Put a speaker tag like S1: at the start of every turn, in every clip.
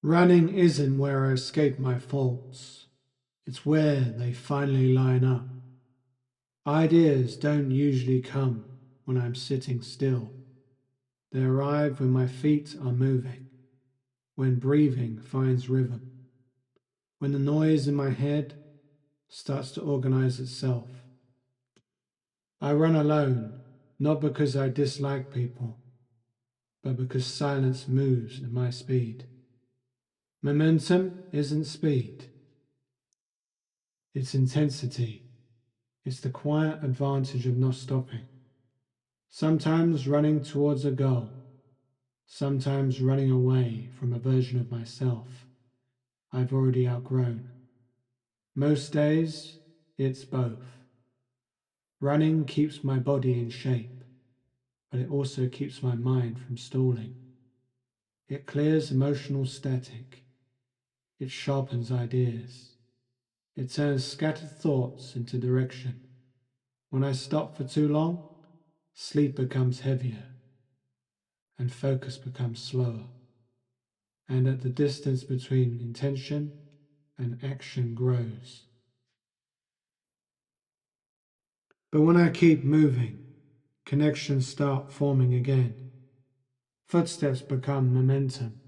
S1: Running isn't where I escape my faults, it's where they finally line up. Ideas don't usually come when I'm sitting still. They arrive when my feet are moving, when breathing finds rhythm, when the noise in my head starts to organize itself. I run alone, not because I dislike people, but because silence moves at my speed. Momentum isn't speed, it's intensity. It's the quiet advantage of not stopping. Sometimes running towards a goal, sometimes running away from a version of myself I've already outgrown. Most days, it's both. Running keeps my body in shape, but it also keeps my mind from stalling. It clears emotional static. It sharpens ideas. It turns scattered thoughts into direction. When I stop for too long, sleep becomes heavier and focus becomes slower. And at the distance between intention and action grows. But when I keep moving, connections start forming again. Footsteps become momentum.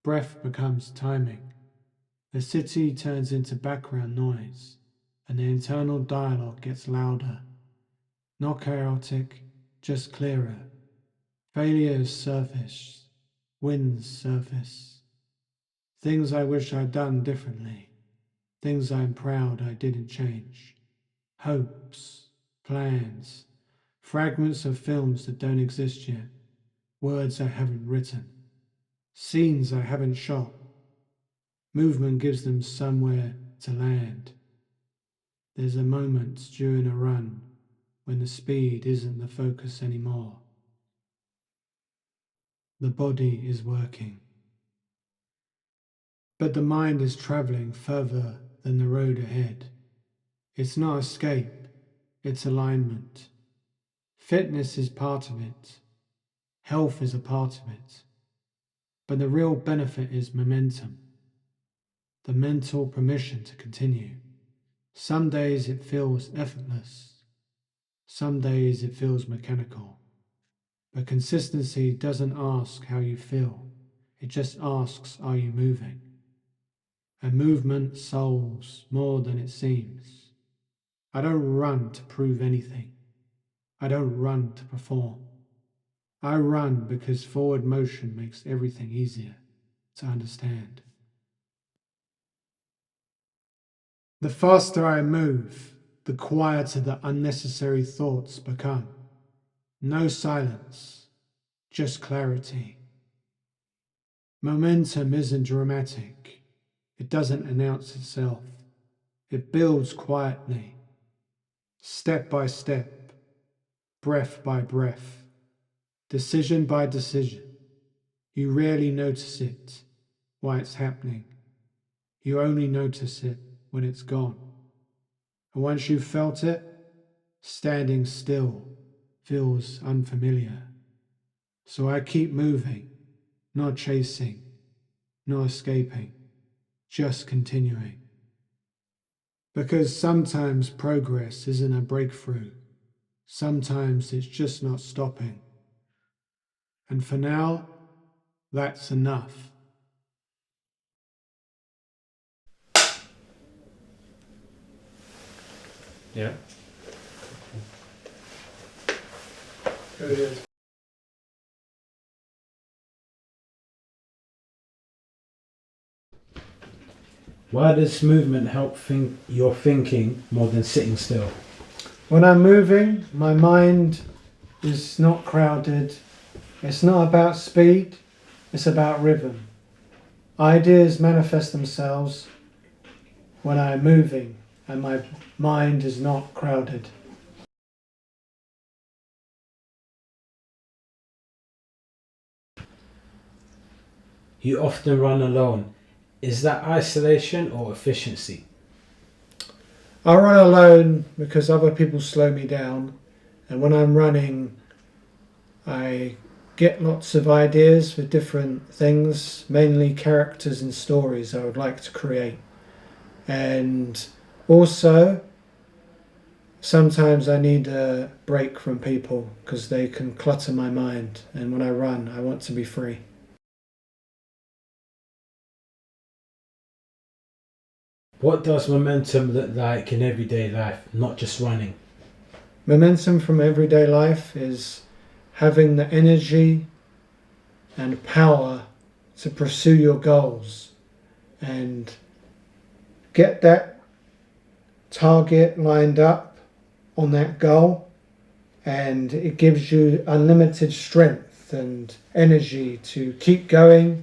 S1: Breath becomes timing. The city turns into background noise, and the internal dialogue gets louder. Not chaotic, just clearer. Failures surface, wins surface. Things I wish I'd done differently. Things I'm proud I didn't change. Hopes, plans, fragments of films that don't exist yet. Words I haven't written. Scenes I haven't shot. Movement gives them somewhere to land. There's a moment during a run when the speed isn't the focus anymore. The body is working. But the mind is traveling further than the road ahead. It's not escape, it's alignment. Fitness is part of it. Health is a part of it. But the real benefit is momentum, the mental permission to continue. Some days it feels effortless. Some days it feels mechanical. But consistency doesn't ask how you feel. It just asks, are you moving? And movement solves more than it seems. I don't run to prove anything. I don't run to perform. I run because forward motion makes everything easier to understand. The faster I move, the quieter the unnecessary thoughts become. No silence, just clarity. Momentum isn't dramatic. It doesn't announce itself. It builds quietly, step by step, breath by breath, decision by decision. You rarely notice it, why it's happening. You only notice it when it's gone. And once you've felt it, standing still feels unfamiliar. So I keep moving, not chasing, not escaping, just continuing. Because sometimes progress isn't a breakthrough. Sometimes it's just not stopping. And for now, that's enough.
S2: Yeah.
S1: Here it is.
S2: Why does movement help your thinking more than sitting still?
S1: When I'm moving, my mind is not crowded. It's not about speed, it's about rhythm. Ideas manifest themselves when I'm moving and my mind is not crowded.
S2: You often run alone. Is that isolation or efficiency?
S1: I run alone because other people slow me down, and when I'm running, I get lots of ideas for different things, mainly characters and stories I would like to create. And also, sometimes I need a break from people because they can clutter my mind. And when I run, I want to be free.
S2: What does momentum look like in everyday life, not just running?
S1: Momentum from everyday life is having the energy and power to pursue your goals and get that target lined up on that goal, and it gives you unlimited strength and energy to keep going,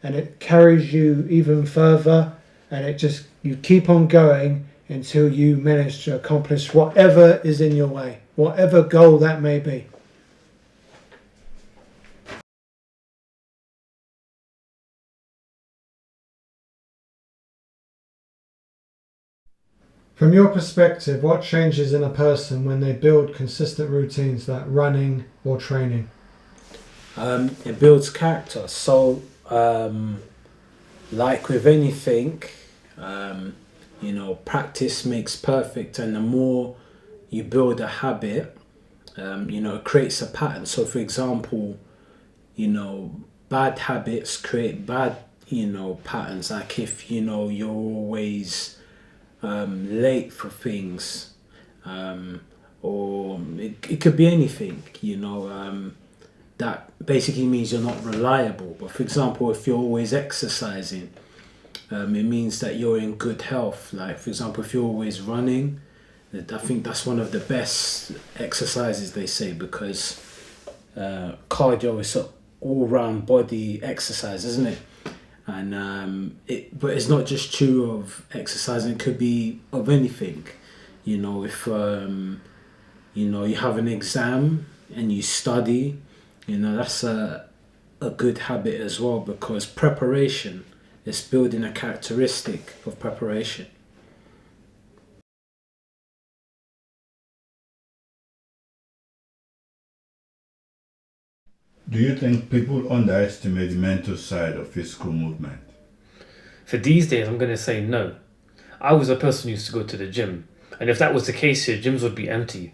S1: and it carries you even further, and it just you keep on going until you manage to accomplish whatever is in your way, whatever goal that may be. From your perspective, what changes in a person when they build consistent routines like running or training?
S2: It builds character. So, like with anything, practice makes perfect, and the more you build a habit, it creates a pattern. So, for example, bad habits create bad, patterns. Like if, you're always late for things, or it could be anything, that basically means you're not reliable. But for example, if you're always exercising, it means that you're in good health. Like, for example, if you're always running, I think that's one of the best exercises, they say, because cardio is an all-round body exercise, isn't it? And but it's not just true of exercising, it could be of anything. If you have an exam and you study, that's a good habit as well, because preparation is building a characteristic of preparation.
S3: Do you think people underestimate the mental side of physical movement?
S4: For these days, I'm going to say no. I was a person who used to go to the gym, and if that was the case here, gyms would be empty.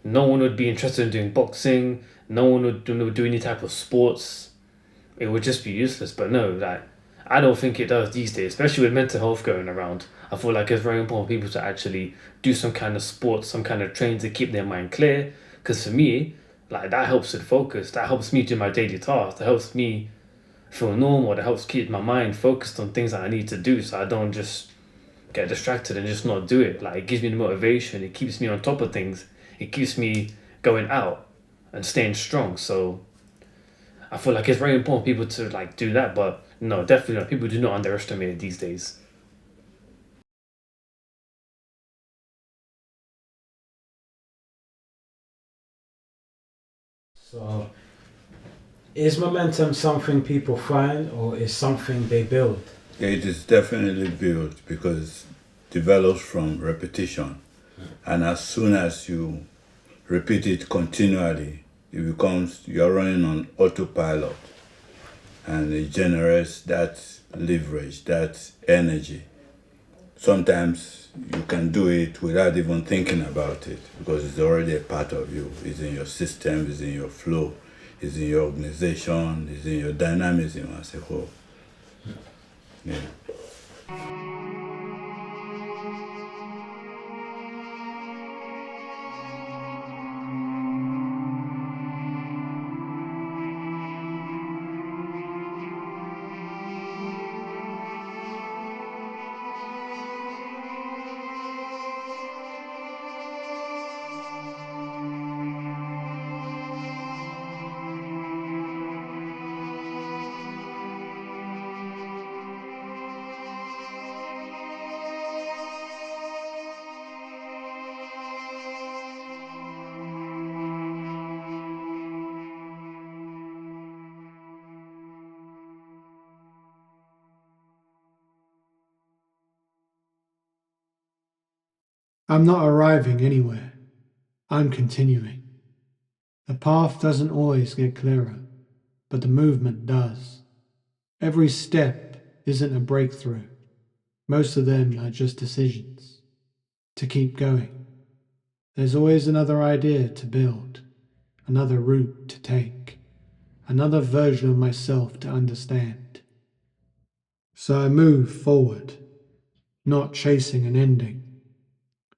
S4: No one would be interested in doing boxing, no one would do any type of sports. It would just be useless. But no, I don't think it does these days, especially with mental health going around. I feel like it's very important for people to actually do some kind of sport, some kind of training to keep their mind clear. Because for me, that helps with focus, that helps me do my daily tasks, that helps me feel normal, that helps keep my mind focused on things that I need to do, so I don't just get distracted and just not do it. It gives me the motivation, it keeps me on top of things, it keeps me going out and staying strong. So I feel like it's very important for people to do that, but no, definitely not. People do not underestimate it these days.
S2: So, is momentum something people find, or is something they build?
S3: It is definitely built because it develops from repetition. And as soon as you repeat it continually, you're running on autopilot, and it generates that leverage, that energy. Sometimes you can do it without even thinking about it because it's already a part of you. It's in your system, it's in your flow, it's in your organization, it's in your dynamism as a whole. Yeah.
S1: I'm not arriving anywhere. I'm continuing. The path doesn't always get clearer, but the movement does. Every step isn't a breakthrough. Most of them are just decisions to keep going. There's always another idea to build, another route to take, another version of myself to understand. So I move forward, not chasing an ending,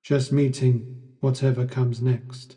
S1: just meeting whatever comes next.